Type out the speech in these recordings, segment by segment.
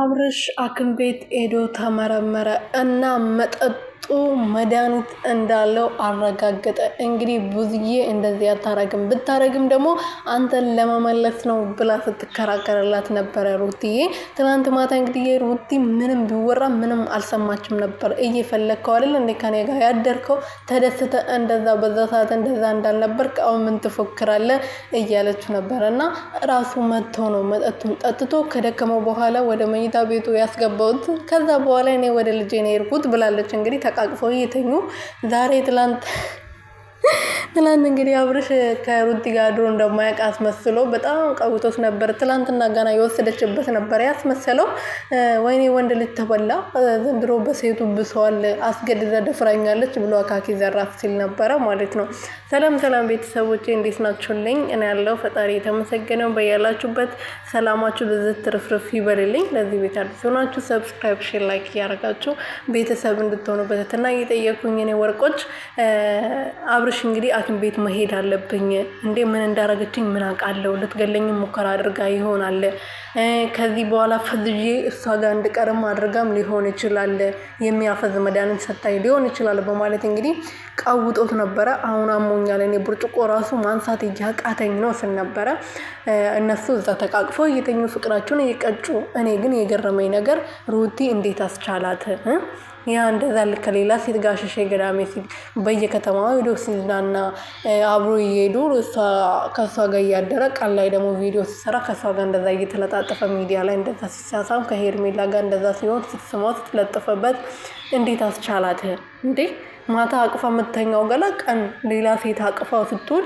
አብርሽ ሐኪም ቤት ሄዶ ተመረመረ እና መጠጡ መድኃኒት እንዳለው አረጋገጠ። እንግዲህ ብዙዬ እንደዚህ አታረግም፣ ብታረግም ደግሞ አንተን ለመመለስ ነው ብላ ስትከራከርላት ነበረ ሩትዬ። ትናንት ማታ እንግዲህ ሩቲ ምንም ቢወራ ምንም አልሰማችም ነበር። እየፈለግከው አይደል እንዴ ከኔ ጋር ያደርከው? ተደስተ እንደዛ በዛ ሰዓት እንደዛ እንዳልነበር አሁን ምን ትፎክራለህ እያለችው ነበረ። እና ራሱ መጥቶ ነው መጠጡን ጠጥቶ ከደከመው በኋላ ወደ መኝታ ቤቱ ያስገባውት። ከዛ በኋላ እኔ ወደ ልጄ ነው የሄድኩት ብላለች። እንግዲህ ተቃቅፈው እየተኙ ዛሬ ትላንት እንግዲህ አብርሽ ከሩቲ ጋር ድሮ እንደማያውቅ አስመስሎ በጣም ቀውጦት ነበር። ትላንትና ገና የወሰደችበት ነበር ያስመሰለው። ወይኔ ወንድ ልጅ ተበላ ዘንድሮ በሴቱ ብሰዋል፣ አስገድዳ ደፍራኛለች ብሎ አካኪ ዘራፍ ሲል ነበረ ማለት ነው። ሰላም ቤተሰቦቼ እንዴት ናችሁልኝ? እኔ ያለው ፈጣሪ የተመሰገነው። በያላችሁበት ሰላማችሁ ብዝት ትርፍርፍ ይበልልኝ። ለዚህ ቤት አዲስ ሆናችሁ ሰብስክራይብ፣ ሼር፣ ላይክ እያደረጋችሁ ቤተሰብ እንድትሆኑ በትህትና እየጠየኩኝ እኔ ወርቆች አብርሽ እንግዲህ ሐኪም ቤት መሄድ አለብኝ እንዴ ምን እንዳረገችኝ ምን አውቃለሁ፣ ልትገለኝ ሙከራ አድርጋ ይሆናል፣ ከዚህ በኋላ ፈዝዤ እሷ ጋር እንድቀርም አድርጋም ሊሆን ይችላል፣ የሚያፈዝ መድኃኒት ሰጣኝ ሊሆን ይችላል በማለት እንግዲህ ቀውጦት ነበረ። አሁን አሞኛል እኔ ብርጭቆ ራሱ ማንሳት እያቃተኝ ነው ስል ነበረ። እነሱ እዛ ተቃቅፈው እየተኙ ፍቅራቸውን እየቀጩ፣ እኔ ግን የገረመኝ ነገር ሩቲ እንዴት አስቻላት? ያ እንደዛ ከሌላ ሴት ጋር ሸሸ ገዳሜ ሲል በየከተማው ሄዶ ሲዝናና አብሮ እየሄዱ ከሷ ጋር እያደረ ቃል ላይ ደግሞ ቪዲዮ ሲሰራ ከሷ ጋር እንደዛ እየተለጣጠፈ ሚዲያ ላይ እንደዛ ሲሳሳም ከሄርሜላ ጋር እንደዛ ሲሆን ስትስማው ስትለጥፈበት እንዴት አስቻላት እንዴ? ማታ አቅፋ የምተኛው ገላ ቀን ሌላ ሴት አቅፋው ስትውል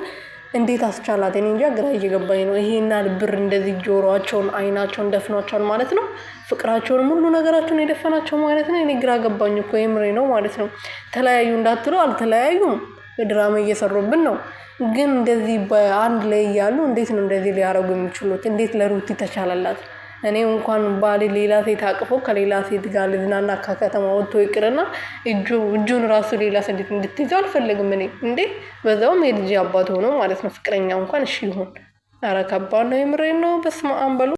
እንዴት አስቻላት? እኔ እንጃ ግራ እየገባኝ ነው። ይሄና ብር እንደዚህ ጆሮአቸውን አይናቸውን ደፍኗቸዋል ማለት ነው። ፍቅራቸውን ሙሉ ነገራቸውን የደፈናቸው ማለት ነው። እኔ ግራ ገባኝ እኮ የምሬ ነው ማለት ነው። ተለያዩ እንዳትሉ አልተለያዩም፣ ድራማ እየሰሩብን ነው። ግን እንደዚህ በአንድ ላይ እያሉ እንዴት ነው እንደዚህ ሊያረጉ የሚችሉት? እንዴት ለሩቲ ተቻላላት? እኔ እንኳን ባል ሌላ ሴት አቅፎ ከሌላ ሴት ጋር ልዝናና ከከተማ ወጥቶ ይቅርና እጁን ራሱ ሌላ ሴት እንድትይዘው አልፈልግም እኔ እንዴ። በዛውም የልጅ አባት ሆኖ ማለት ነው። ፍቅረኛ እንኳን እሺ ይሁን። ኧረ ከባድ ነው የምሬን ነው። በስመ አብ በሉ።